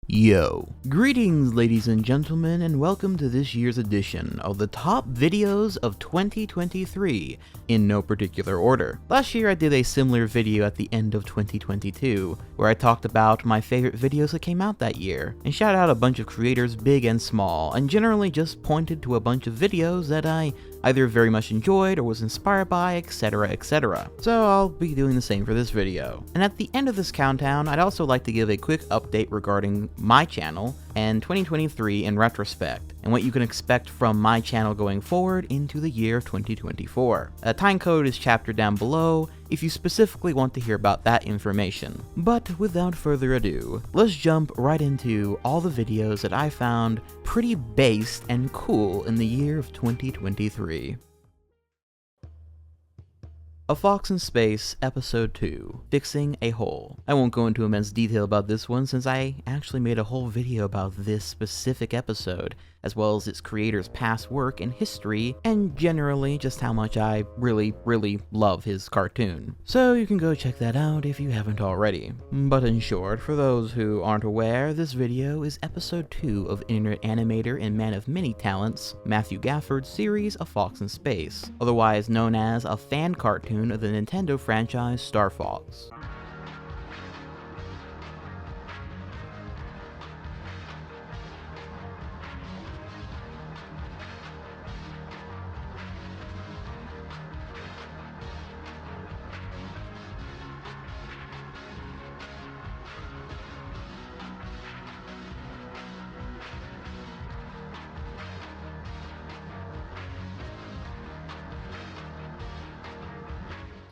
Yo. Greetings ladies and gentlemen, and welcome to this year's edition of the top videos of 2023, in no particular order. Last year I did a similar video at the end of 2022, where I talked about my favorite videos that came out that year, and shout out a bunch of creators big and small, and generally just pointed to a bunch of videos that I either very much enjoyed or was inspired by, etc, etc. So I'll be doing the same for this video. And at the end of this countdown, I'd also like to give a quick update regarding my channel and 2023 in retrospect, and what you can expect from my channel going forward into the year 2024. A timecode is chaptered down below if you specifically want to hear about that information. But without further ado, let's jump right into all the videos that I found pretty based and cool in the year of 2023. A Fox in Space, Episode 2, Fixing a Hole. I won't go into immense detail about this one since I actually made a whole video about this specific episode, as well as its creator's past work and history, and generally just how much I really love his cartoon. So you can go check that out if you haven't already. But in short, for those who aren't aware, this video is Episode 2 of internet animator and man of many talents, Matthew Gafford's series A Fox in Space, otherwise known as a fan cartoon of the Nintendo franchise Star Fox.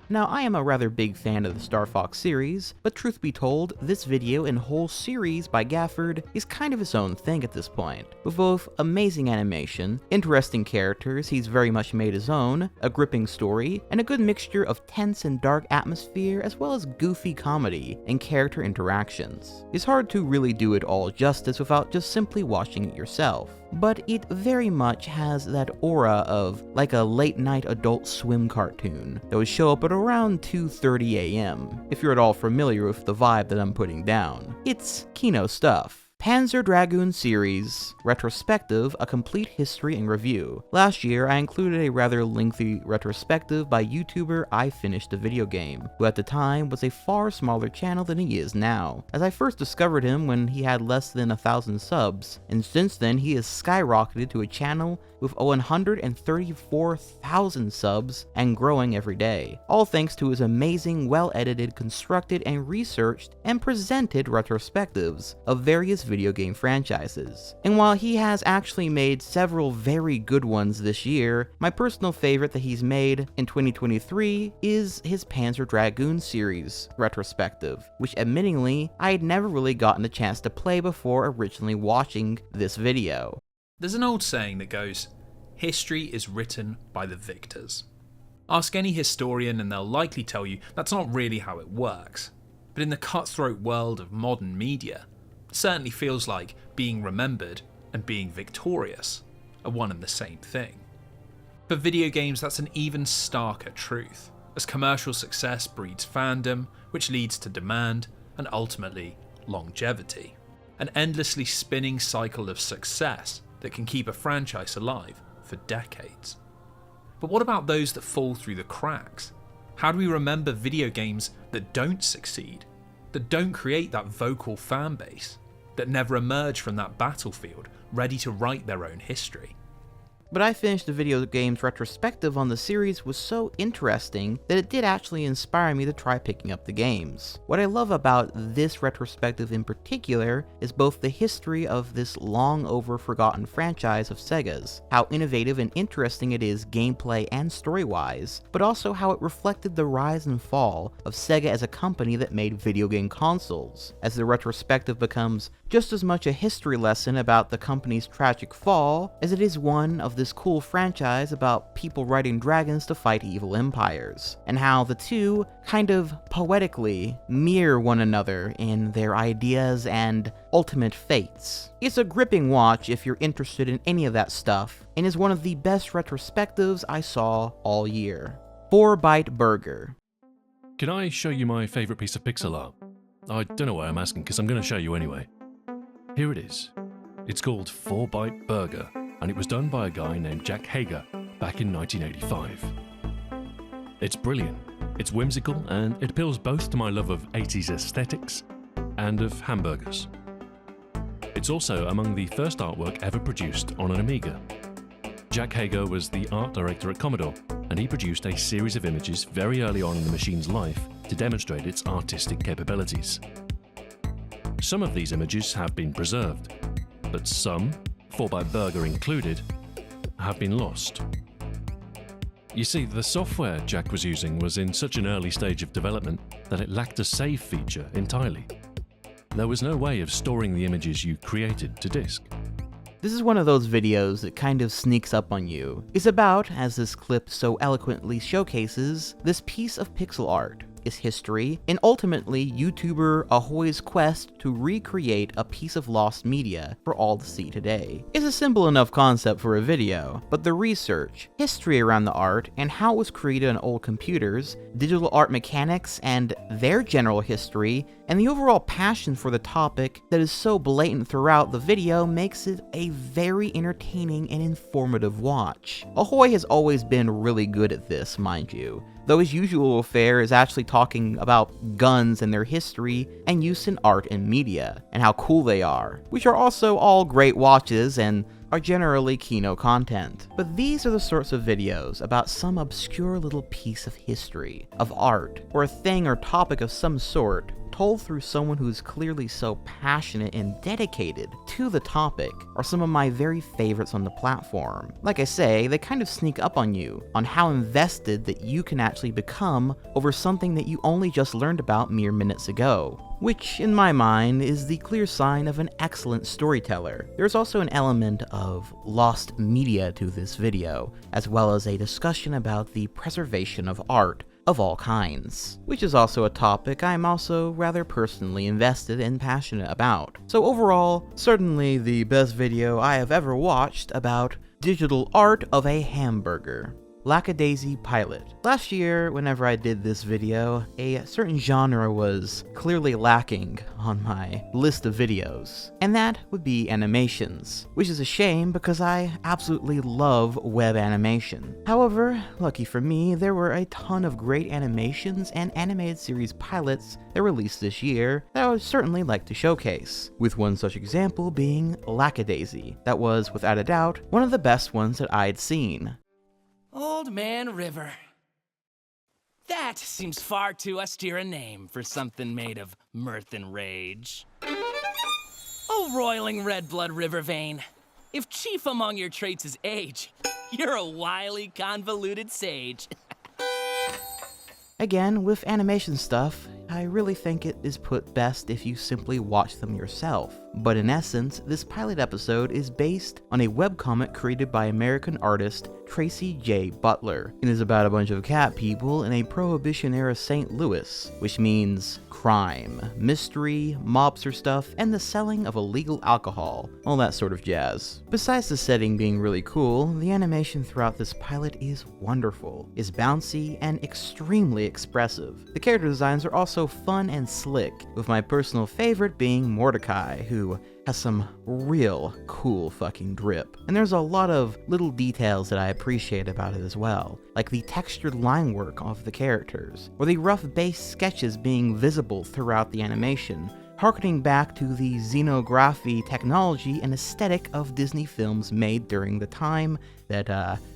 Now, I am a rather big fan of the Star Fox series, but truth be told, this video and whole series by Gafford is kind of his own thing at this point. With both amazing animation, interesting characters he's very much made his own, a gripping story, and a good mixture of tense and dark atmosphere as well as goofy comedy and character interactions. It's hard to really do it all justice without just simply watching it yourself, but it very much has that aura of like a late night Adult Swim cartoon that would show up at around 2:30 a.m. if you're at all familiar with the vibe that I'm putting down. It's Kino stuff. Panzer Dragoon series, Retrospective, a complete history and review. Last year, I included a rather lengthy retrospective by YouTuber I Finished the Video Game, who at the time was a far smaller channel than he is now, as I first discovered him when he had less than 1,000 subs, and since then he has skyrocketed to a channel with 134,000 subs and growing every day, all thanks to his amazing, well-edited, constructed, and researched and presented retrospectives of various video game franchises. And while he has actually made several very good ones this year, my personal favorite that he's made in 2023 is his Panzer Dragoon series retrospective, which admittingly I had never really gotten a chance to play before originally watching this video. There's an old saying that goes, history is written by the victors. Ask any historian and they'll likely tell you that's not really how it works. But in the cutthroat world of modern media, it certainly feels like being remembered and being victorious are one and the same thing. For video games, that's an even starker truth, as commercial success breeds fandom, which leads to demand and ultimately longevity. An endlessly spinning cycle of success that can keep a franchise alive for decades. But what about those that fall through the cracks? How do we remember video games that don't succeed, that don't create that vocal fan base, that never emerge from that battlefield ready to write their own history? But I finished the video games retrospective on the series was so interesting that it did actually inspire me to try picking up the games. What I love about this retrospective in particular is both the history of this long over forgotten franchise of Sega's, how innovative and interesting it is gameplay and story-wise, but also how it reflected the rise and fall of Sega as a company that made video game consoles, as the retrospective becomes just as much a history lesson about the company's tragic fall as it is one of this cool franchise about people riding dragons to fight evil empires, and how the two kind of poetically mirror one another in their ideas and ultimate fates. It's a gripping watch if you're interested in any of that stuff, and is one of the best retrospectives I saw all year. Four-Byte Burger. Can I show you my favourite piece of pixel art? I don't know why I'm asking, because I'm going to show you anyway. Here it is. It's called Four-Byte Burger, and it was done by a guy named Jack Hager back in 1985. It's brilliant, it's whimsical, and it appeals both to my love of 80s aesthetics and of hamburgers. It's also among the first artwork ever produced on an Amiga. Jack Hager was the art director at Commodore, and he produced a series of images very early on in the machine's life to demonstrate its artistic capabilities. Some of these images have been preserved, but some, Four-Byte Burger included, have been lost. You see, the software Jack was using was in such an early stage of development that it lacked a save feature entirely. There was no way of storing the images you created to disk. This is one of those videos that kind of sneaks up on you. It's about, as this clip so eloquently showcases, this piece of pixel art, its history, and ultimately YouTuber Ahoy's quest to recreate a piece of lost media for all to see today. It's a simple enough concept for a video, but the research, history around the art, and how it was created on old computers, digital art mechanics, and their general history, and the overall passion for the topic that is so blatant throughout the video makes it a very entertaining and informative watch. Ahoy has always been really good at this, mind you, though his usual fare is actually talking about guns and their history and use in art and media, and how cool they are, which are also all great watches and are generally Kino content. But these are the sorts of videos about some obscure little piece of history, of art, or a thing or topic of some sort, told through someone who's clearly so passionate and dedicated to the topic, are some of my very favorites on the platform. Like I say, they kind of sneak up on you, on how invested that you can actually become over something that you only just learned about mere minutes ago, which, in my mind, is the clear sign of an excellent storyteller. There's also an element of lost media to this video, as well as a discussion about the preservation of art of all kinds, which is also a topic I'm also rather personally invested and passionate about. So overall, certainly the best video I have ever watched about digital art of a hamburger. LACKADAISY Pilot. Last year, whenever I did this video, a certain genre was clearly lacking on my list of videos, and that would be animations, which is a shame because I absolutely love web animation. However, lucky for me, there were a ton of great animations and animated series pilots that released this year that I would certainly like to showcase, with one such example being LACKADAISY. That was, without a doubt, one of the best ones that I'd seen. Old Man River. That seems far too austere a name for something made of mirth and rage. Oh, roiling red blood river vein. If chief among your traits is age, you're a wily, convoluted sage. Again, with animation stuff, I really think it is put best if you simply watch them yourself. But in essence, this pilot episode is based on a webcomic created by American artist Tracy J. Butler, and is about a bunch of cat people in a Prohibition-era St. Louis, which means crime, mystery, mobster stuff, and the selling of illegal alcohol, all that sort of jazz. Besides the setting being really cool, the animation throughout this pilot is wonderful, is bouncy, and extremely expressive. The character designs are also fun and slick, with my personal favorite being Mordecai, who has some real cool fucking drip. And there's a lot of little details that I appreciate about it as well, like the textured line work of the characters, or the rough base sketches being visible throughout the animation, harkening back to the xenography technology and aesthetic of Disney films made during the time that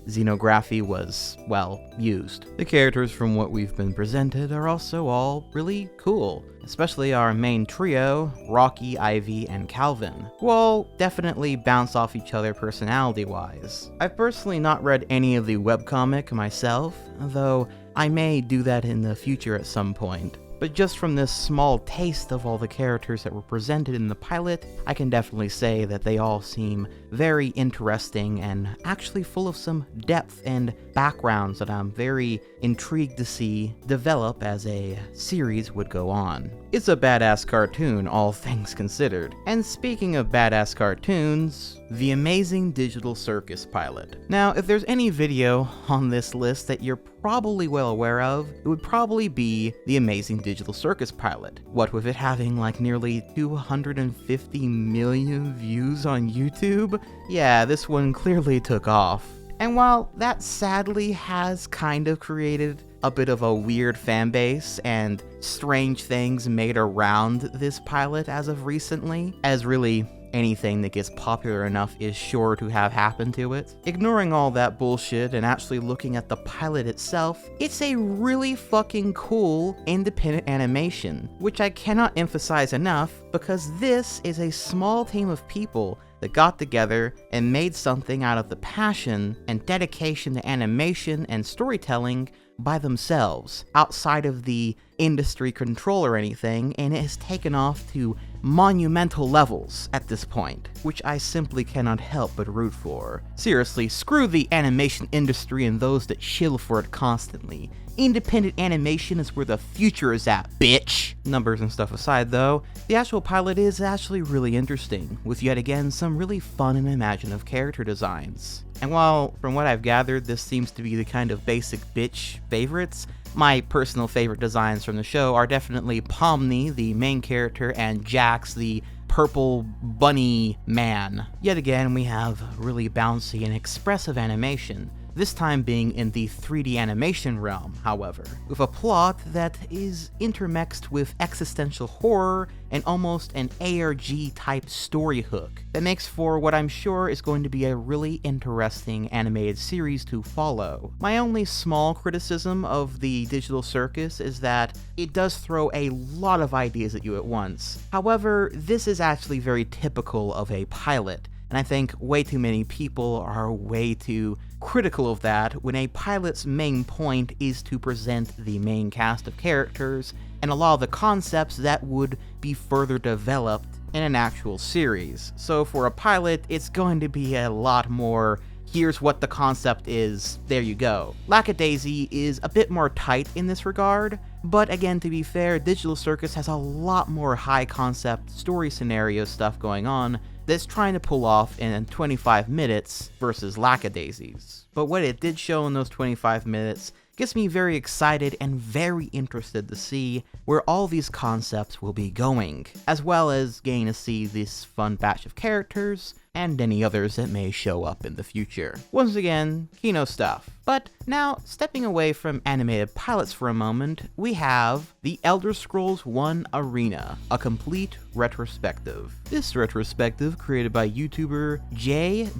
xenography was, well, used. The characters from what we've been presented are also all really cool, especially our main trio, Rocky, Ivy, and Calvin, who all definitely bounce off each other personality-wise. I've personally not read any of the webcomic myself, though I may do that in the future at some point. But just from this small taste of all the characters that were presented in the pilot, I can definitely say that they all seem very interesting and actually full of some depth and backgrounds that I'm very intrigued to see develop as a series would go on. It's a badass cartoon, all things considered. And speaking of badass cartoons, the amazing Digital Circus pilot. Now, if there's any video on this list that you're probably well aware of, it would probably be the amazing Digital Circus pilot. What with it having like nearly 250 million views on YouTube? Yeah, this one clearly took off. And while that sadly has kind of created a bit of a weird fan base and strange things made around this pilot as of recently, as really anything that gets popular enough is sure to have happened to it. Ignoring all that bullshit and actually looking at the pilot itself, it's a really fucking cool independent animation, which I cannot emphasize enough because this is a small team of people that got together and made something out of the passion and dedication to animation and storytelling by themselves, outside of the industry control or anything, and it has taken off to monumental levels at this point, which I simply cannot help but root for. Seriously, screw the animation industry and those that shill for it constantly. Independent animation is where the future is at, bitch! Numbers and stuff aside though, the actual pilot is actually really interesting, with yet again some really fun and imaginative character designs. And while, from what I've gathered, this seems to be the kind of basic bitch favorites, my personal favorite designs from the show are definitely Pomni, the main character, and Jax, the purple bunny man. Yet again, we have really bouncy and expressive animation, this time being in the 3D animation realm, however, with a plot that is intermixed with existential horror and almost an ARG-type story hook that makes for what I'm sure is going to be a really interesting animated series to follow. My only small criticism of the Digital Circus is that it does throw a lot of ideas at you at once. However, this is actually very typical of a pilot, and I think way too many people are way too critical of that when a pilot's main point is to present the main cast of characters and a lot of the concepts that would be further developed in an actual series. So for a pilot, it's going to be a lot more, here's what the concept is, there you go. LACKADAISY is a bit more tight in this regard, but again, to be fair, Digital Circus has a lot more high concept story scenario stuff going on that's trying to pull off in 25 minutes versus LACKADAISY's. But what it did show in those 25 minutes gets me very excited and very interested to see where all these concepts will be going, as well as getting to see this fun batch of characters and any others that may show up in the future. Once again, Kino stuff. But now, stepping away from animated pilots for a moment, we have The Elder Scrolls 1 Arena, a complete retrospective. This retrospective, created by YouTuber JWLAR,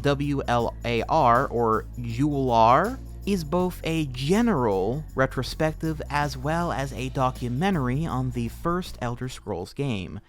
or Jular, is both a general retrospective as well as a documentary on the first Elder Scrolls game.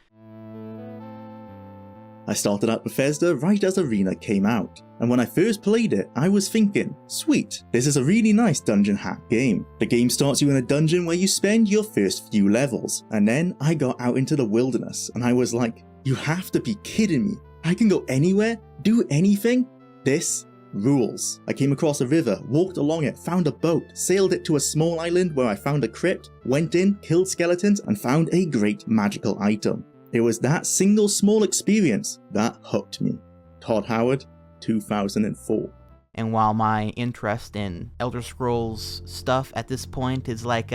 I started at Bethesda right as Arena came out, and when I first played it, I was thinking, sweet, this is a really nice dungeon hack game. The game starts you in a dungeon where you spend your first few levels, and then I got out into the wilderness, and I was like, you have to be kidding me. I can go anywhere, do anything? This rules. I came across a river, walked along it, found a boat, sailed it to a small island where I found a crypt, went in, killed skeletons, and found a great magical item. It was that single small experience that hooked me. Todd Howard, 2004. And while my interest in Elder Scrolls stuff at this point is like,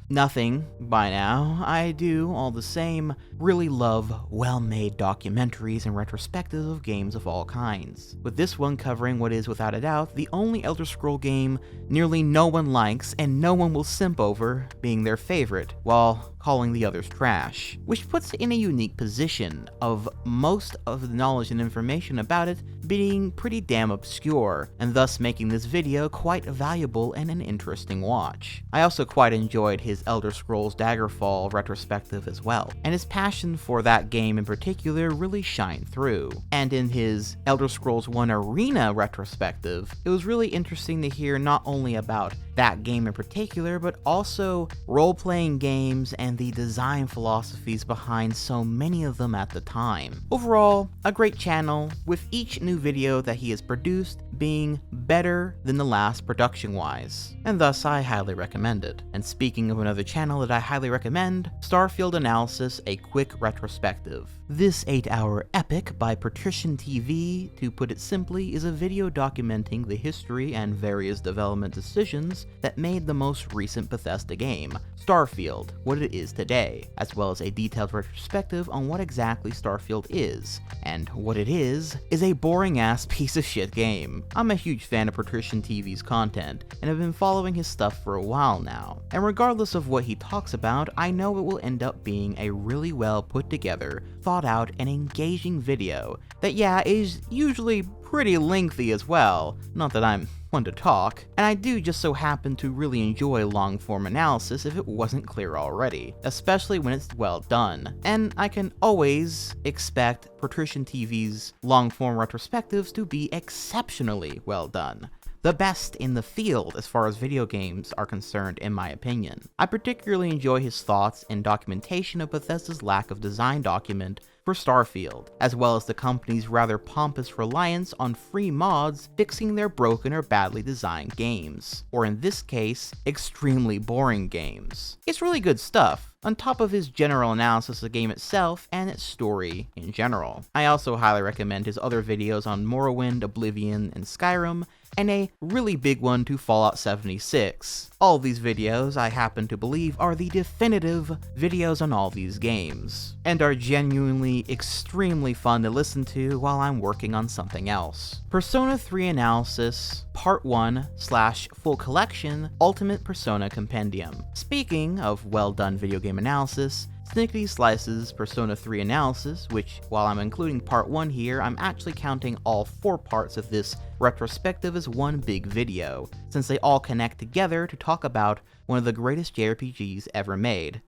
nothing by now, I do, all the same, really love well-made documentaries and retrospectives of games of all kinds, with this one covering what is without a doubt the only Elder Scroll game nearly no one likes and no one will simp over being their favorite, while calling the others trash, which puts it in a unique position of most of the knowledge and information about it being pretty damn obscure, and thus making this video quite valuable and an interesting watch. I also quite enjoyed his Elder Scrolls Daggerfall retrospective as well, and his passion for that game in particular really shined through. And in his Elder Scrolls 1 Arena retrospective, it was really interesting to hear not only about that game in particular, but also role-playing games and the design philosophies behind so many of them at the time. Overall, a great channel, with each new video that he has produced being better than the last production-wise, and thus I highly recommend it. And speaking of another channel that I highly recommend, Starfield Analysis, a quick retrospective. This 8-hour epic by Patrician TV, to put it simply, is a video documenting the history and various development decisions that made the most recent Bethesda game, Starfield, what it is today, as well as a detailed retrospective on what exactly Starfield is, and what it is a boring-ass piece of shit game. I'm a huge fan of Patrician TV's content, and have been following his stuff for a while now, and regardless of what he talks about, I know it will end up being a really well put together, thought out, and engaging video that, yeah, is usually pretty lengthy as well, not that I'm one to talk, and I do just so happen to really enjoy long-form analysis if it wasn't clear already, especially when it's well done, and I can always expect Patrician TV's long-form retrospectives to be exceptionally well done. The best in the field as far as video games are concerned, in my opinion. I particularly enjoy his thoughts and documentation of Bethesda's lack of design document for Starfield, as well as the company's rather pompous reliance on free mods fixing their broken or badly designed games, or in this case, extremely boring games. It's really good stuff, on top of his general analysis of the game itself and its story in general. I also highly recommend his other videos on Morrowind, Oblivion, and Skyrim, and a really big one to Fallout 76. All these videos, I happen to believe, are the definitive videos on all these games, and are genuinely extremely fun to listen to while I'm working on something else. Persona 3 Analysis, Part 1/Full Collection, Ultimate Persona Compendium. Speaking of well done video game analysis, Snickety Slice's Persona 3 Analysis, which, while I'm including Part 1 here, I'm actually counting all 4 parts of this retrospective as one big video, since they all connect together to talk about one of the greatest JRPGs ever made.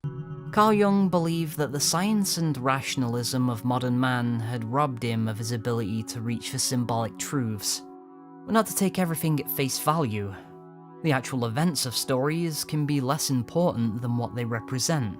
Carl Jung believed that the science and rationalism of modern man had robbed him of his ability to reach for symbolic truths, but not to take everything at face value. The actual events of stories can be less important than what they represent.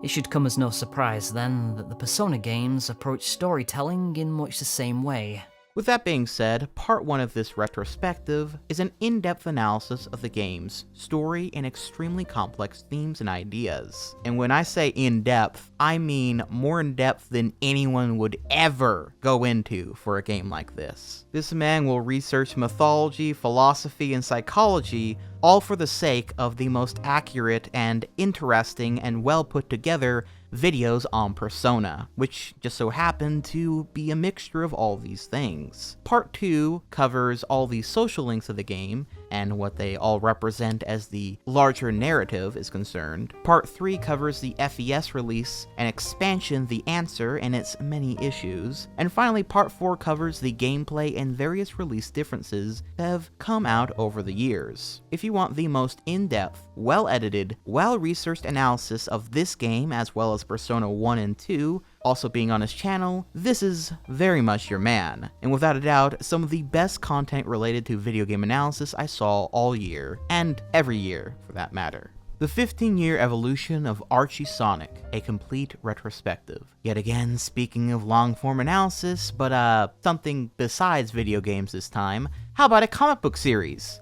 It should come as no surprise, then, that the Persona games approach storytelling in much the same way. With that being said, Part 1 of this retrospective is an in-depth analysis of the game's story and extremely complex themes and ideas. And when I say in-depth, I mean more in-depth than anyone would ever go into for a game like this. This man will research mythology, philosophy, and psychology, all for the sake of the most accurate and interesting and well put together videos on Persona, which just so happen to be a mixture of all these things. Part 2 covers all the social links of the game, and what they all represent as the larger narrative is concerned. Part 3 covers the FES release and expansion The Answer and its many issues. And finally, Part 4 covers the gameplay and various release differences that have come out over the years. If you want the most in-depth, well-edited, well-researched analysis of this game as well as Persona 1 and 2, also being on his channel, this is very much your man, and without a doubt, some of the best content related to video game analysis I saw all year, and every year for that matter. The 15-year evolution of Archie Sonic, a complete retrospective. Yet again, speaking of long-form analysis, but something besides video games this time, how about a comic book series?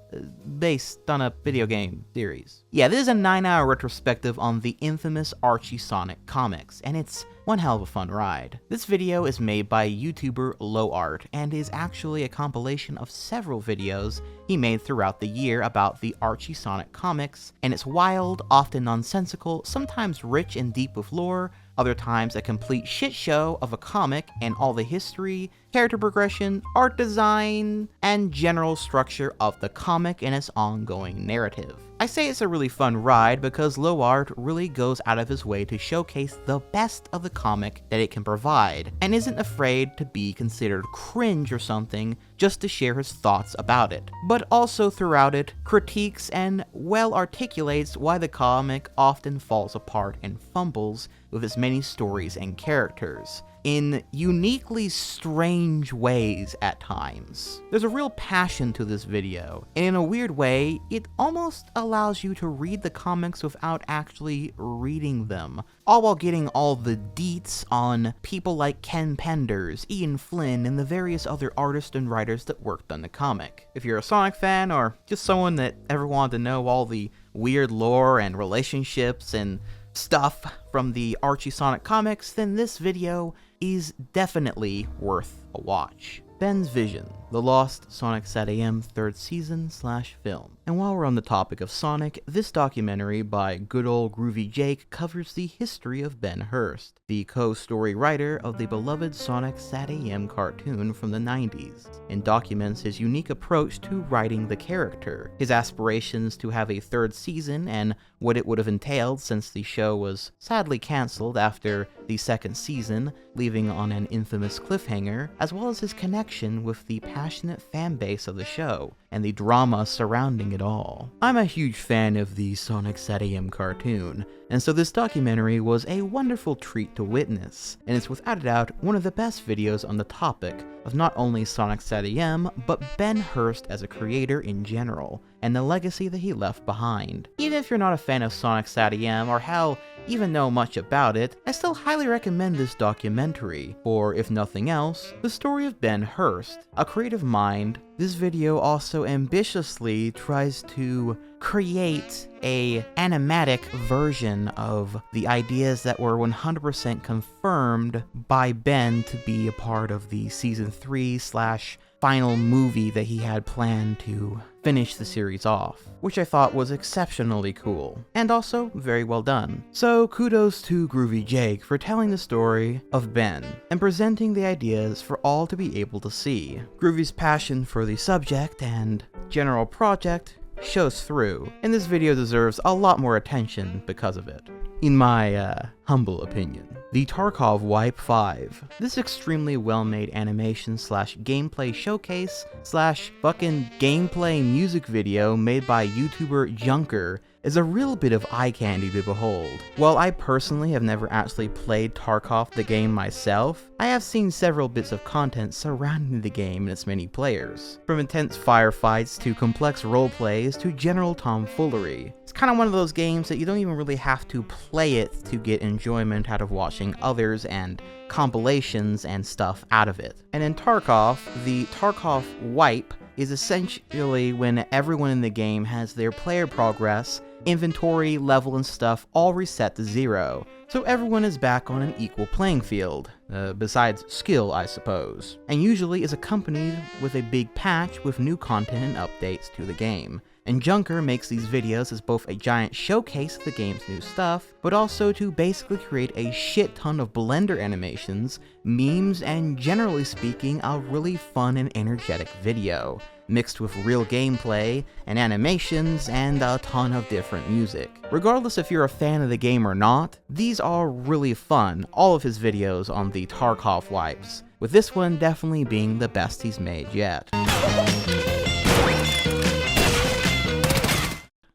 Based on a video game series. Yeah, this is a 9-hour retrospective on the infamous Archie Sonic comics, and it's one hell of a fun ride. This video is made by YouTuber LowArt, and is actually a compilation of several videos he made throughout the year about the Archie Sonic comics, and it's wild, often nonsensical, sometimes rich and deep with lore, other times a complete shit show of a comic and all the history, character progression, art design, and general structure of the comic and its ongoing narrative. I say it's a really fun ride because LowArt really goes out of his way to showcase the best of the comic that it can provide, and isn't afraid to be considered cringe or something just to share his thoughts about it, but also throughout it critiques and well articulates why the comic often falls apart and fumbles with its many stories and characters, in uniquely strange ways at times. There's a real passion to this video, and in a weird way, it almost allows you to read the comics without actually reading them, all while getting all the deets on people like Ken Penders, Ian Flynn, and the various other artists and writers that worked on the comic. If you're a Sonic fan, or just someone that ever wanted to know all the weird lore and relationships and stuff from the Archie Sonic comics, then this video is definitely worth a watch. Ben's Vision, the Lost Sonic SatAM 3rd Season/film. And while we're on the topic of Sonic, this documentary by good old Groovy Jake covers the history of Ben Hurst, the co-story writer of the beloved Sonic SatAM cartoon from the 90s, and documents his unique approach to writing the character, his aspirations to have a 3rd season, and what it would have entailed since the show was sadly cancelled after the 2nd season, leaving on an infamous cliffhanger, as well as his connection with the passionate fan base of the show, and the drama surrounding it all. I'm a huge fan of the Sonic SatAM cartoon, and so this documentary was a wonderful treat to witness, and it's without a doubt one of the best videos on the topic of not only Sonic SatAM, but Ben Hurst as a creator in general, and the legacy that he left behind. Even if you're not a fan of Sonic SatAM, or hell, even know much about it, I still highly recommend this documentary, for if nothing else, the story of Ben Hurst, a creative mind. This video also ambitiously tries to create a animatic version of the ideas that were 100% confirmed by Ben to be a part of the Season 3/final movie that he had planned to finish the series off, which I thought was exceptionally cool, and also very well done. So kudos to Groovy Jake for telling the story of Ben, and presenting the ideas for all to be able to see. Groovy's passion for the subject and general project shows through, and this video deserves a lot more attention because of it, in my humble opinion. The Tarkov Wipe 5. This extremely well-made animation/gameplay showcase /fucking gameplay music video made by YouTuber Junker is a real bit of eye candy to behold. While I personally have never actually played Tarkov the game myself, I have seen several bits of content surrounding the game and its many players. From intense firefights to complex roleplays to general tomfoolery. It's kind of one of those games that you don't even really have to play it to get enjoyment out of watching others and compilations and stuff out of it. And in Tarkov, the Tarkov Wipe is essentially when everyone in the game has their player progress, inventory, level, and stuff all reset to 0, so everyone is back on an equal playing field, besides skill, I suppose, and usually is accompanied with a big patch with new content and updates to the game. And Junker makes these videos as both a giant showcase of the game's new stuff, but also to basically create a shit ton of Blender animations, memes, and generally speaking, a really fun and energetic video, mixed with real gameplay and animations and a ton of different music. Regardless if you're a fan of the game or not, these are really fun, all of his videos on the Tarkov Wipes, with this one definitely being the best he's made yet.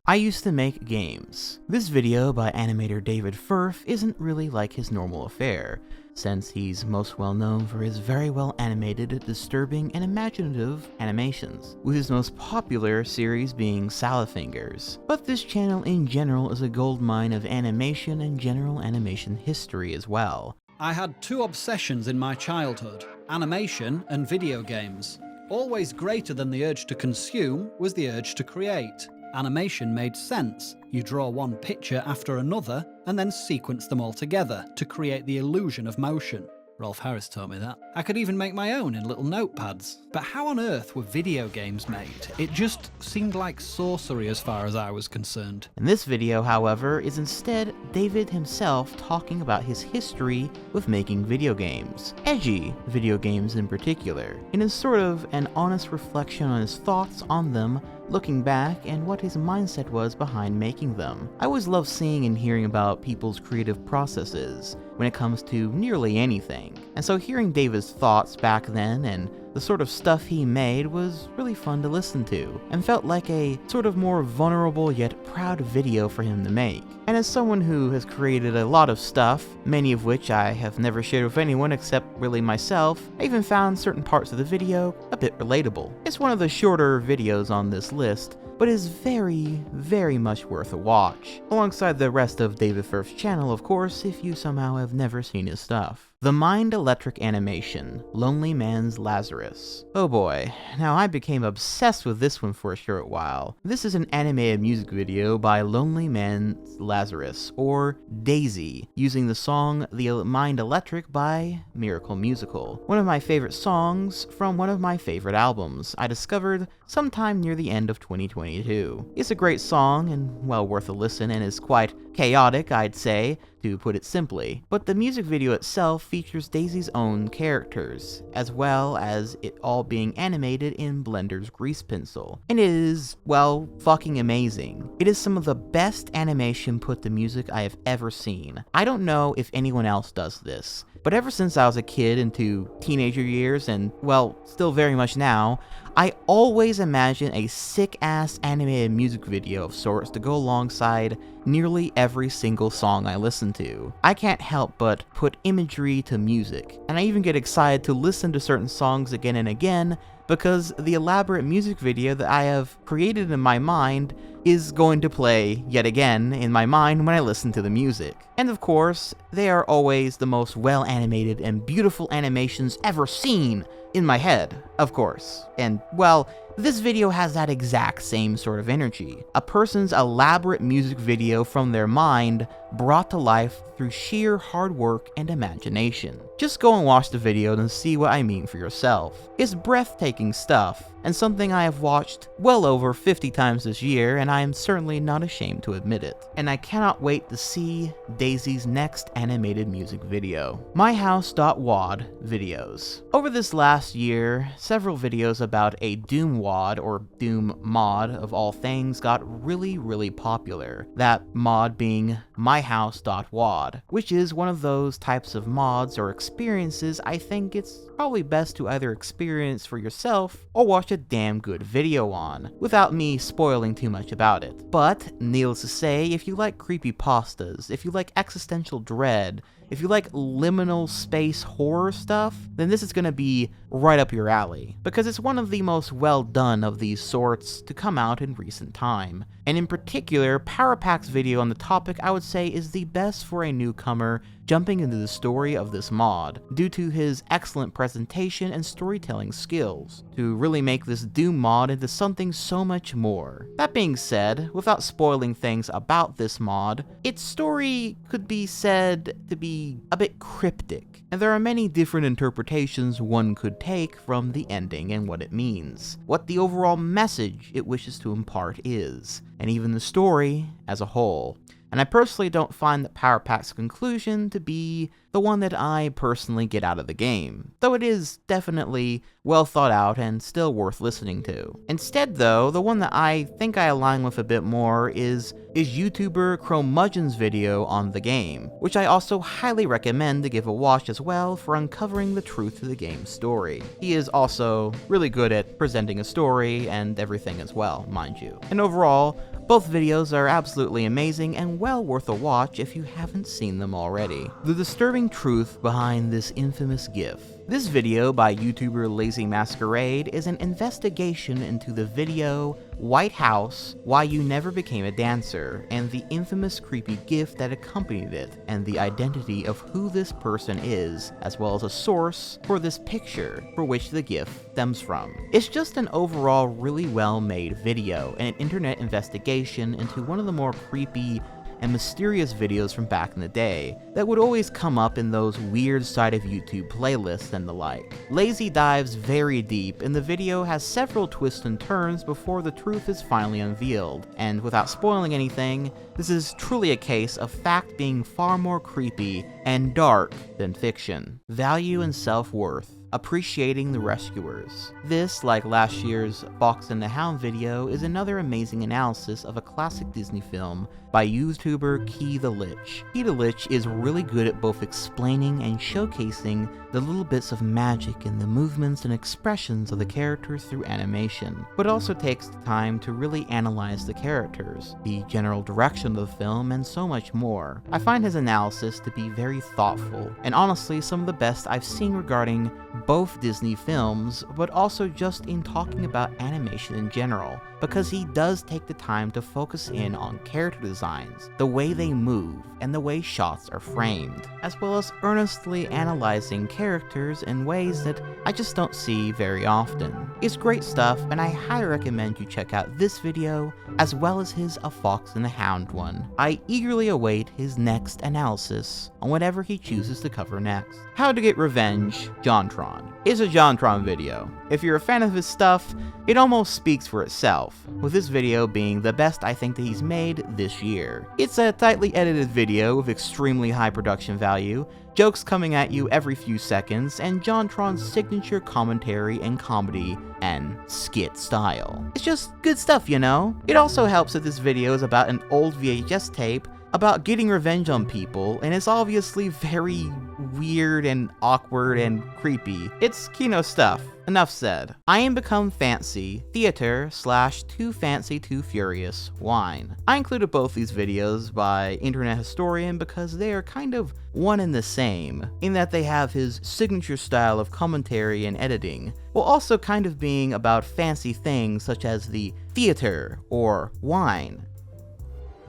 I used to make games. This video by animator David Firth isn't really like his normal affair, since he's most well known for his very well animated, disturbing, and imaginative animations, with his most popular series being Salad Fingers. But this channel in general is a goldmine of animation and general animation history as well. I had two obsessions in my childhood: animation and video games. Always greater than the urge to consume was the urge to create. Animation made sense. You draw one picture after another and then sequence them all together to create the illusion of motion. Rolf Harris taught me that. I could even make my own in little notepads. But how on earth were video games made? It just seemed like sorcery as far as I was concerned. In this video, however, is instead David himself talking about his history with making video games. Edgy video games in particular. And is sort of an honest reflection on his thoughts on them, looking back, and what his mindset was behind making them. I always love seeing and hearing about people's creative processes when it comes to nearly anything. And so hearing David's thoughts back then and the sort of stuff he made was really fun to listen to, and felt like a sort of more vulnerable yet proud video for him to make. And as someone who has created a lot of stuff, many of which I have never shared with anyone except really myself, I even found certain parts of the video a bit relatable. It's one of the shorter videos on this list, but is very, very much worth a watch, alongside the rest of David Firth's channel, of course, if you somehow have never seen his stuff. The Mind Electric animation, Lonely Man's Lazarus. Oh boy, now I became obsessed with this one for a short while. This is an animated music video by Lonely Man's Lazarus, or Daisy, using the song The Mind Electric by Miracle Musical, one of my favorite songs from one of my favorite albums I discovered sometime near the end of 2022. It's a great song and well worth a listen, and is quite chaotic, I'd say, to put it simply, but the music video itself features Daisy's own characters, as well as it all being animated in Blender's grease pencil, and it is, well, fucking amazing. It is some of the best animation put to music I have ever seen. I don't know if anyone else does this, but ever since I was a kid into teenager years, and well, still very much now, I always imagine a sick-ass animated music video of sorts to go alongside nearly every single song I listen to. I can't help but put imagery to music, and I even get excited to listen to certain songs again and again, because the elaborate music video that I have created in my mind is going to play yet again in my mind when I listen to the music. And of course, they are always the most well-animated and beautiful animations ever seen in my head, of course. And, well, this video has that exact same sort of energy. A person's elaborate music video from their mind brought to life through sheer hard work and imagination. Just go and watch the video and see what I mean for yourself. It's breathtaking stuff, and something I have watched well over 50 times this year, and I am certainly not ashamed to admit it. And I cannot wait to see Daisy's next animated music video. MyHouse.WAD videos. Over this last year, several videos about a Doom WAD, or Doom mod of all things, got really popular. That mod being MyHouse.WAD, which is one of those types of mods or experiences I think it's probably best to either experience for yourself or watch a damn good video on, without me spoiling too much about it. But, needless to say, if you like creepypastas, if you like existential dread, if you like liminal space horror stuff, then this is gonna be right up your alley, because it's one of the most well done of these sorts to come out in recent time. And in particular, PowerPack's video on the topic I would say is the best for a newcomer jumping into the story of this mod, due to his excellent presentation and storytelling skills, to really make this Doom mod into something so much more. That being said, without spoiling things about this mod, its story could be said to be a bit cryptic, and there are many different interpretations one could take from the ending and what it means, what the overall message it wishes to impart is, and even the story as a whole. And I personally don't find that PowerPack's conclusion to be the one that I personally get out of the game, though it is definitely well thought out and still worth listening to. Instead though, the one that I think I align with a bit more is YouTuber Cromudgeon's video on the game, which I also highly recommend to give a watch as well for uncovering the truth of the game's story. He is also really good at presenting a story and everything as well, mind you. And overall, both videos are absolutely amazing and well worth a watch if you haven't seen them already. The disturbing truth behind this infamous GIF. This video by YouTuber Lazy Masquerade is an investigation into the video White House, Why You Never Became a Dancer, and the infamous creepy GIF that accompanied it, and the identity of who this person is, as well as a source for this picture for which the GIF stems from. It's just an overall really well made video, and an internet investigation into one of the more creepy and mysterious videos from back in the day that would always come up in those weird side of YouTube playlists and the like. Lazy dives very deep, and the video has several twists and turns before the truth is finally unveiled, and without spoiling anything, this is truly a case of fact being far more creepy and dark than fiction. Value and self-worth. Appreciating the rescuers. This, like last year's Fox and the Hound video, is another amazing analysis of a classic Disney film by YouTuber Key the Lich. Key the Lich is really good at both explaining and showcasing the little bits of magic in the movements and expressions of the characters through animation, but also takes the time to really analyze the characters, the general direction of the film, and so much more. I find his analysis to be very thoughtful, and honestly some of the best I've seen regarding both Disney films, but also just in talking about animation in general, because he does take the time to focus in on character designs, the way they move, and the way shots are framed, as well as earnestly analyzing characters in ways that I just don't see very often. It's great stuff, and I highly recommend you check out this video, as well as his A Fox and the Hound one. I eagerly await his next analysis on whatever he chooses to cover next. How to Get Revenge, JonTron, is a JonTron video. If you're a fan of his stuff, it almost speaks for itself, with this video being the best I think that he's made this year. It's a tightly edited video with extremely high production value, jokes coming at you every few seconds, and JonTron's signature commentary and comedy and skit style. It's just good stuff, you know? It also helps that this video is about an old VHS tape about getting revenge on people, and it's obviously very weird and awkward and creepy. It's Kino stuff. Enough said. I Am Become Fancy, Theater / Too Fancy Too Furious, Wine. I included both these videos by Internet Historian because they are kind of one and the same, in that they have his signature style of commentary and editing, while also kind of being about fancy things such as the theater or wine.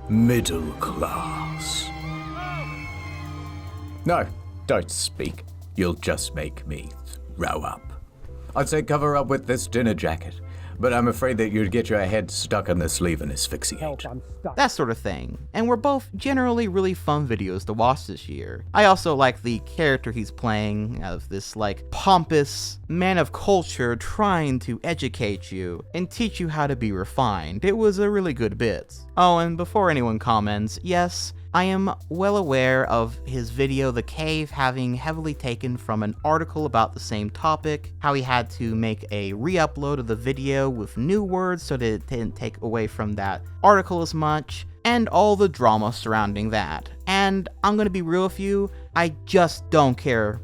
Middle class. No, don't speak. You'll just make me throw up. I'd say cover up with this dinner jacket, but I'm afraid that you'd get your head stuck in the sleeve and asphyxiate. That sort of thing. And were both generally really fun videos to watch this year. I also like the character he's playing of this pompous man of culture trying to educate you and teach you how to be refined. It was a really good bit. Oh, and before anyone comments, yes, I am well aware of his video The Cave having heavily taken from an article about the same topic, how he had to make a re-upload of the video with new words so that it didn't take away from that article as much, and all the drama surrounding that. And I'm gonna be real with you, I just don't care,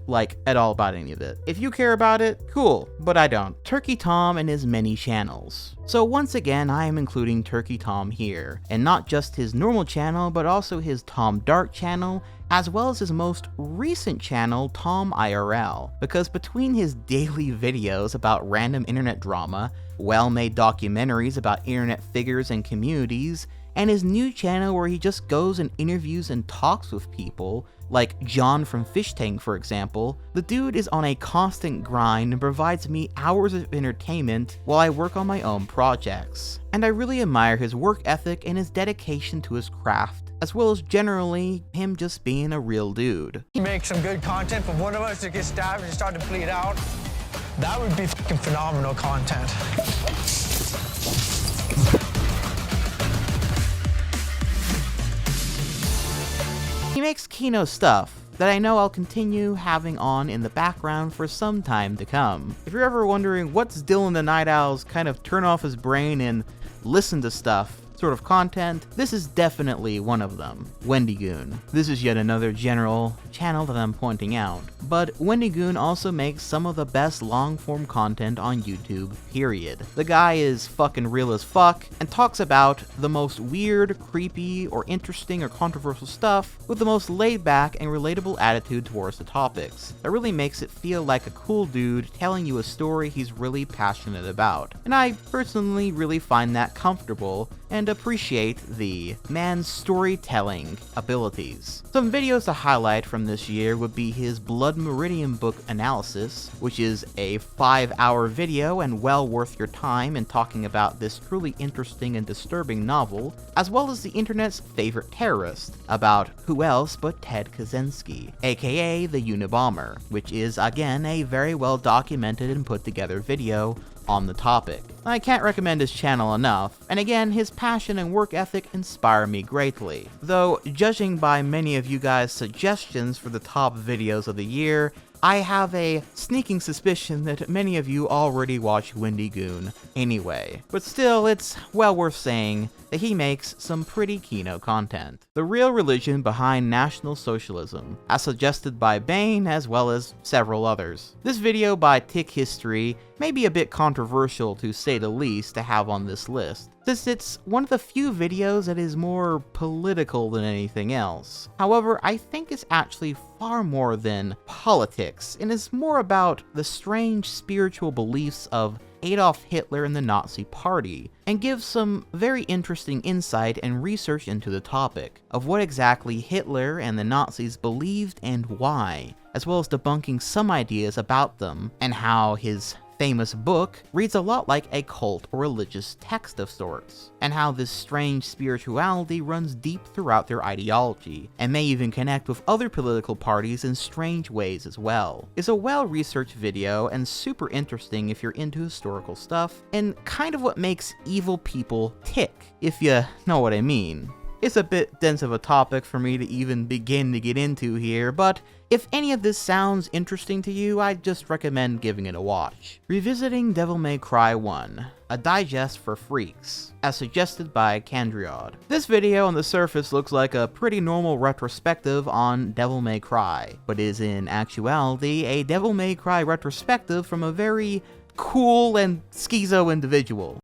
at all about any of it. If you care about it, cool, but I don't. Turkey Tom and his many channels. So once again, I am including Turkey Tom here, and not just his normal channel, but also his Tom Dark channel, as well as his most recent channel, Tom IRL, because between his daily videos about random internet drama, well-made documentaries about internet figures and communities, and his new channel where he just goes and interviews and talks with people, like John from Fish Tank for example, the dude is on a constant grind and provides me hours of entertainment while I work on my own projects. And I really admire his work ethic and his dedication to his craft, as well as generally him just being a real dude. Make some good content, but one of us to get stabbed and start to bleed out, that would be fucking phenomenal content. He makes Kino stuff that I know I'll continue having on in the background for some time to come. If you're ever wondering what's Dylan the Night Owl's kind of turn off his brain and listen to stuff sort of content, this is definitely one of them. Wendigoon. This is yet another general channel that I'm pointing out, but Wendigoon also makes some of the best long-form content on YouTube, period. The guy is fucking real as fuck, and talks about the most weird, creepy, or interesting or controversial stuff with the most laid-back and relatable attitude towards the topics. That really makes it feel like a cool dude telling you a story he's really passionate about. And I personally really find that comfortable and appreciate the man's storytelling abilities. Some videos to highlight from this year would be his Blood Meridian book analysis, which is a 5-hour video and well worth your time in talking about this truly interesting and disturbing novel, as well as the internet's favorite terrorist, about who else but Ted Kaczynski, aka the Unabomber, which is again a very well documented and put together video on the topic. I can't recommend his channel enough, and again, his passion and work ethic inspire me greatly. Though, judging by many of you guys' suggestions for the top videos of the year, I have a sneaking suspicion that many of you already watch Wendigoon anyway. But still, it's well worth saying that he makes some pretty Kino content. The real religion behind National Socialism, as suggested by Bane as well as several others. This video by Tick History may be a bit controversial to say the least to have on this list, since it's one of the few videos that is more political than anything else. However, I think it's actually far more than politics, and is more about the strange spiritual beliefs of Adolf Hitler and the Nazi Party, and gives some very interesting insight and research into the topic of what exactly Hitler and the Nazis believed and why, as well as debunking some ideas about them, and how his famous book reads a lot like a cult or religious text of sorts, and how this strange spirituality runs deep throughout their ideology, and may even connect with other political parties in strange ways as well. It's a well-researched video and super interesting if you're into historical stuff, and kind of what makes evil people tick, if you know what I mean. It's a bit dense of a topic for me to even begin to get into here, but if any of this sounds interesting to you, I'd just recommend giving it a watch. Revisiting Devil May Cry 1, a digest for freaks, as suggested by Candriod. This video on the surface looks like a pretty normal retrospective on Devil May Cry, but is in actuality a Devil May Cry retrospective from a very cool and schizo individual.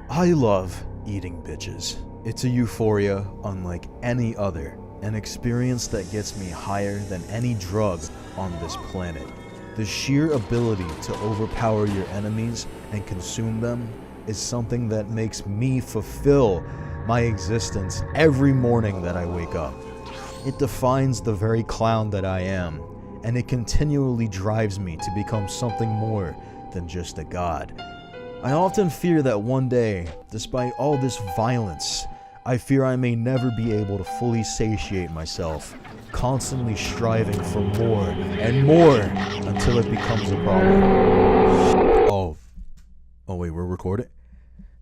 I love eating bitches. It's a euphoria unlike any other, an experience that gets me higher than any drug on this planet. The sheer ability to overpower your enemies and consume them is something that makes me fulfill my existence every morning that I wake up. It defines the very clown that I am, and it continually drives me to become something more than just a god. I often fear that one day, despite all this violence, I fear I may never be able to fully satiate myself, constantly striving for more and more until it becomes a problem. Oh wait, we're recording?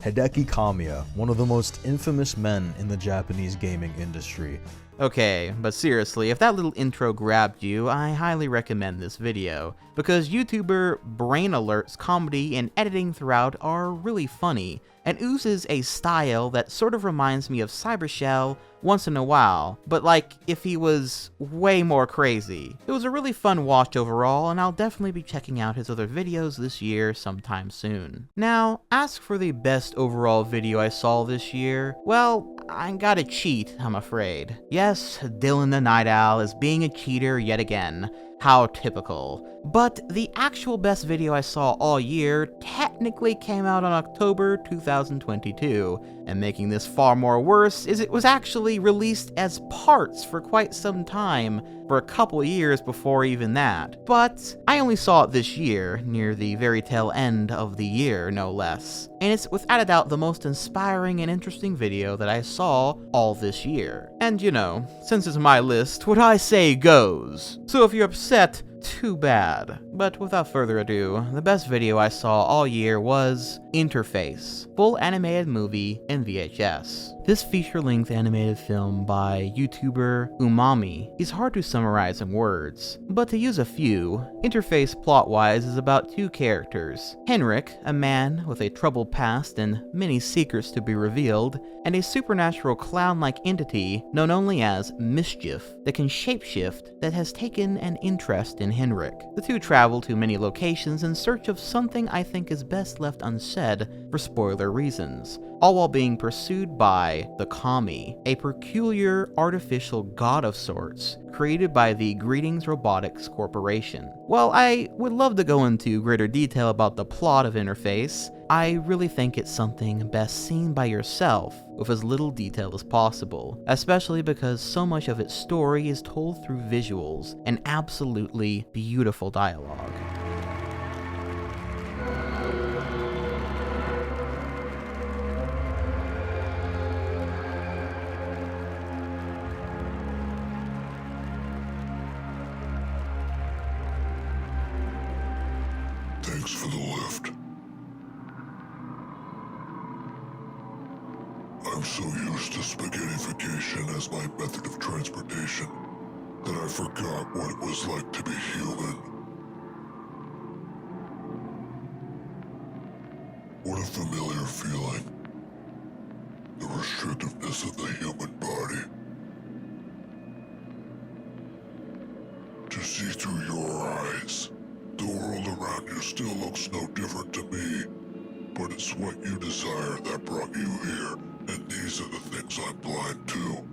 Hideki Kamiya, one of the most infamous men in the Japanese gaming industry. Okay, but seriously, if that little intro grabbed you, I highly recommend this video, because YouTuber Brain Alert's comedy and editing throughout are really funny, and oozes a style that sort of reminds me of Cybershell once in a while, but like if he was way more crazy. It was a really fun watch overall, and I'll definitely be checking out his other videos this year sometime soon. Now, ask for the best overall video I saw this year. Well, I gotta cheat, I'm afraid. Yes, Dylan the Night Owl is being a cheater yet again. How typical. But the actual best video I saw all year technically came out on October 2022, and making this far more worse is it was actually released as parts for quite some time, for a couple years before even that. But I only saw it this year, near the very tail end of the year, no less. And it's without a doubt the most inspiring and interesting video that I saw all this year. And you know, since it's my list, what I say goes. So if you're upset, too bad. But without further ado, the best video I saw all year was Interface, full animated movie in VHS. This feature-length animated film by YouTuber Umami is hard to summarize in words, but to use a few, Interface plot-wise is about two characters, Henrik, a man with a troubled past and many secrets to be revealed, and a supernatural clown-like entity known only as Mischief that can shapeshift that has taken an interest in Henrik. The two travel to many locations in search of something I think is best left unsaid for spoiler reasons, all while being pursued by the Kami, a peculiar artificial god of sorts, created by the Greetings Robotics Corporation. While I would love to go into greater detail about the plot of Interface, I really think it's something best seen by yourself with as little detail as possible, especially because so much of its story is told through visuals and absolutely beautiful dialogue. Thanks for the lift. I'm so used to spaghettification as my method of transportation that I forgot what it was like to be human. What a familiar feeling. The restrictiveness of the human body. To see through your eyes. The world around you still looks no different to me, but it's what you desire that brought you here, and these are the things I'm blind to.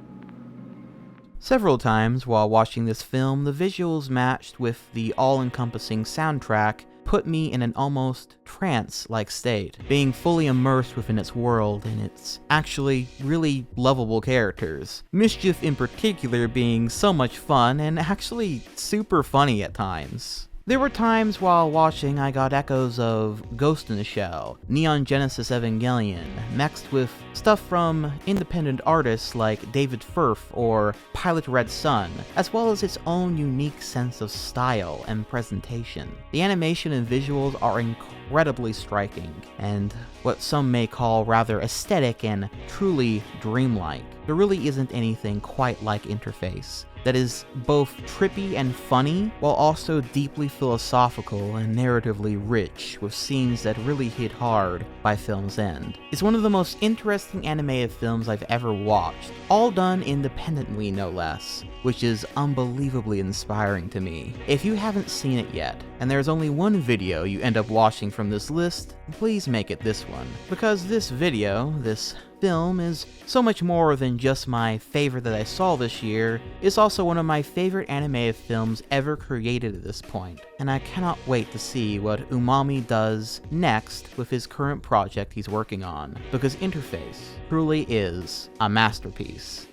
Several times while watching this film, the visuals matched with the all-encompassing soundtrack put me in an almost trance-like state, being fully immersed within its world and its actually really lovable characters. Mischief in particular being so much fun and actually super funny at times. There were times while watching I got echoes of Ghost in the Shell, Neon Genesis Evangelion, mixed with stuff from independent artists like David Firth or Pilot Red Sun, as well as its own unique sense of style and presentation. The animation and visuals are incredibly striking, and what some may call rather aesthetic and truly dreamlike. There really isn't anything quite like Interface that is both trippy and funny, while also deeply philosophical and narratively rich, with scenes that really hit hard by film's end. It's one of the most interesting animated films I've ever watched, all done independently no less, which is unbelievably inspiring to me. If you haven't seen it yet, and there's only one video you end up watching from this list, please make it this one, because this video, this film, is so much more than just my favorite that I saw this year. It's also one of my favorite animated films ever created at this point, and I cannot wait to see what Umami does next with his current project he's working on, because Interface truly is a masterpiece.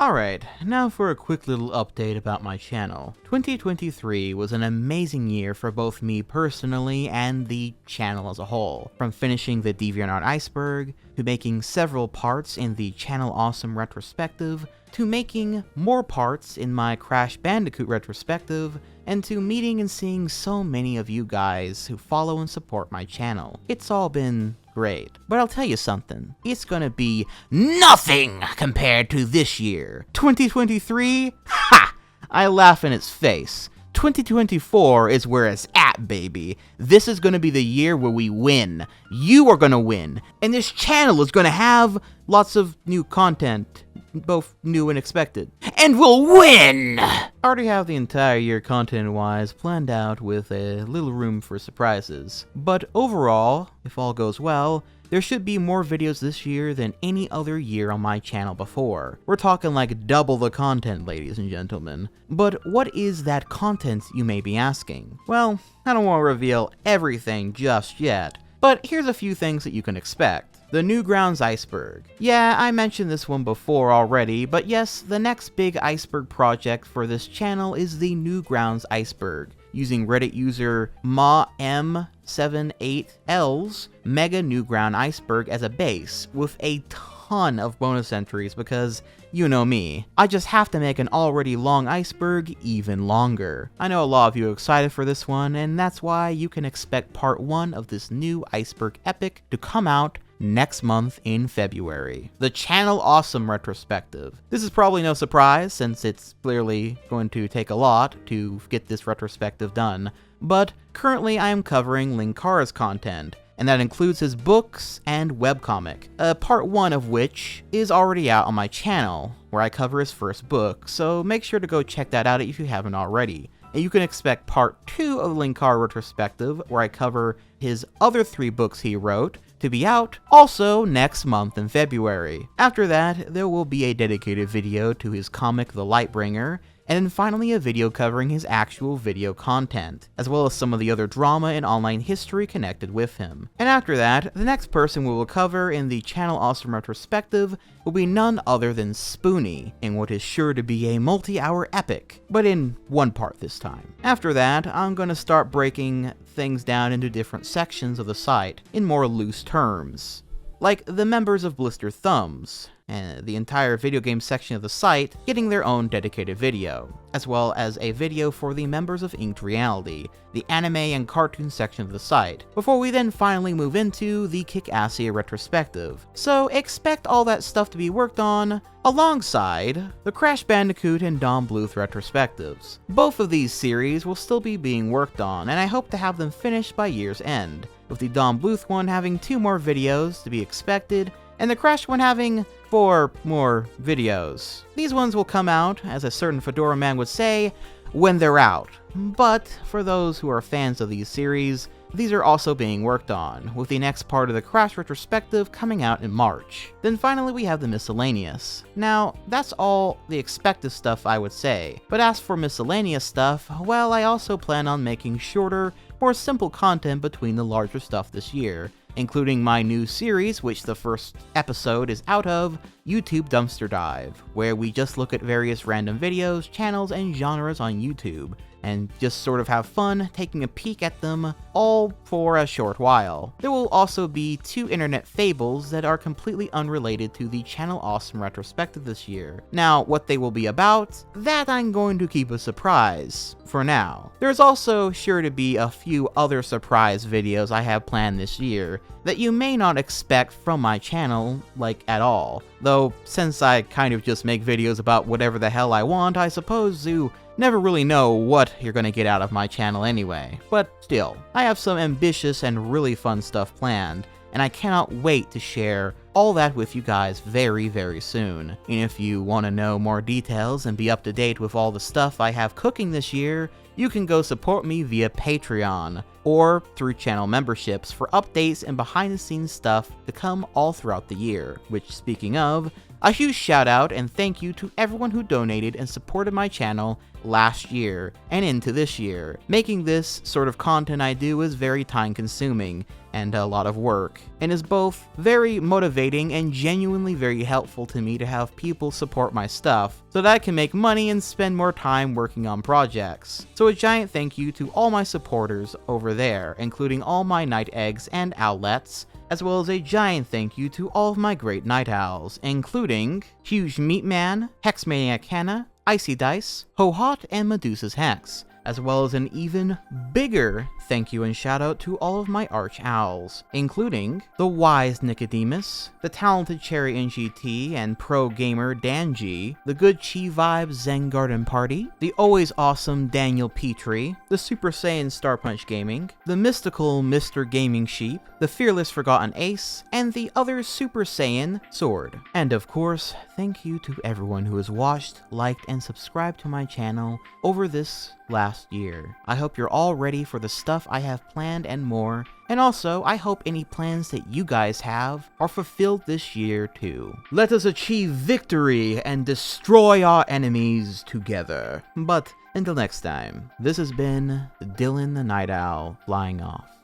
Alright, now for a quick little update about my channel. 2023 was an amazing year for both me personally and the channel as a whole. From finishing the DeviantArt Iceberg, to making several parts in the Channel Awesome Retrospective, to making more parts in my Crash Bandicoot Retrospective, and to meeting and seeing so many of you guys who follow and support my channel. It's all been great. But I'll tell you something, it's gonna be nothing compared to this year. 2023? Ha! I laugh in its face. 2024 is where it's at, baby. This is gonna be the year where we win. You are gonna win. And this channel is gonna have lots of new content, both new and expected. And we'll win! I already have the entire year content-wise planned out with a little room for surprises. But overall, if all goes well, there should be more videos this year than any other year on my channel before. We're talking like double the content, ladies and gentlemen. But what is that content, you may be asking? Well, I don't want to reveal everything just yet, but here's a few things that you can expect. The Newgrounds Iceberg. Yeah, I mentioned this one before already, but yes, the next big iceberg project for this channel is the Newgrounds Iceberg, using Reddit user MaM78L's Mega Newground Iceberg as a base, with a ton of bonus entries because, you know me, I just have to make an already long iceberg even longer. I know a lot of you are excited for this one, and that's why you can expect part 1 of this new iceberg epic to come out next month in February. The Channel Awesome Retrospective. This is probably no surprise, since it's clearly going to take a lot to get this retrospective done, but currently I am covering Linkara's content, and that includes his books and webcomic, part 1 of which is already out on my channel, where I cover his first book, so make sure to go check that out if you haven't already. And you can expect part 2 of the Linkara retrospective, where I cover his other 3 books he wrote, to be out also next month in February. After that, there will be a dedicated video to his comic The Lightbringer, and then finally a video covering his actual video content, as well as some of the other drama and online history connected with him. And after that, the next person we will cover in the Channel Awesome Retrospective will be none other than Spoonie, in what is sure to be a multi-hour epic, but in one part this time. After that, I'm gonna start breaking things down into different sections of the site in more loose terms, like the members of Blister Thumbs, and the entire video game section of the site getting their own dedicated video, as well as a video for the members of Inked Reality, the anime and cartoon section of the site, before we then finally move into the Kick-Assia retrospective. So expect all that stuff to be worked on alongside the Crash Bandicoot and Don Bluth retrospectives. Both of these series will still be being worked on, and I hope to have them finished by year's end, with the Don Bluth one having 2 more videos to be expected, and the Crash one having 4 more videos. These ones will come out, as a certain Fedora man would say, when they're out. But for those who are fans of these series, these are also being worked on, with the next part of the Crash Retrospective coming out in March. Then finally we have the miscellaneous. Now, that's all the expected stuff I would say, but as for miscellaneous stuff, well, I also plan on making shorter, more simple content between the larger stuff this year, including my new series, which the first episode is out of, YouTube Dumpster Dive, where we just look at various random videos, channels, and genres on YouTube, and just sort of have fun taking a peek at them, all for a short while. There will also be 2 internet fables that are completely unrelated to the Channel Awesome Retrospective this year. Now, what they will be about, that I'm going to keep a surprise for now. There's also sure to be a few other surprise videos I have planned this year that you may not expect from my channel, like at all. Though, since I kind of just make videos about whatever the hell I want, I suppose you never really know what you're gonna get out of my channel anyway. But still, I have some ambitious and really fun stuff planned, and I cannot wait to share all that with you guys very, very soon. And if you want to know more details and be up to date with all the stuff I have cooking this year, you can go support me via Patreon, or through channel memberships for updates and behind the scenes stuff to come all throughout the year. Which, speaking of, a huge shout out and thank you to everyone who donated and supported my channel last year and into this year. Making this sort of content I do is very time consuming and a lot of work, and is both very motivating and genuinely very helpful to me to have people support my stuff so that I can make money and spend more time working on projects. So a giant thank you to all my supporters over there, including all my night eggs and owlets, as well as a giant thank you to all of my great night owls, including Huge Meatman, Hexmaniac Hannah, Icy Dice, Ho-Hot, and Medusa's Hex, as well as an even bigger thank you and shout out to all of my arch owls, including the wise Nicodemus, the talented Cherry NGT and pro gamer Dan G, the good Chi Vibe Zen Garden Party, the always awesome Daniel Petrie, the Super Saiyan Star Punch Gaming, the mystical Mr. Gaming Sheep, the fearless Forgotten Ace, and the other Super Saiyan Sword. And of course, thank you to everyone who has watched, liked, and subscribed to my channel over this last year. I hope you're all ready for the stuff I have planned and more, and also I hope any plans that you guys have are fulfilled this year too. Let us achieve victory and destroy our enemies together. But until next time, this has been Dylan the Night Owl flying off.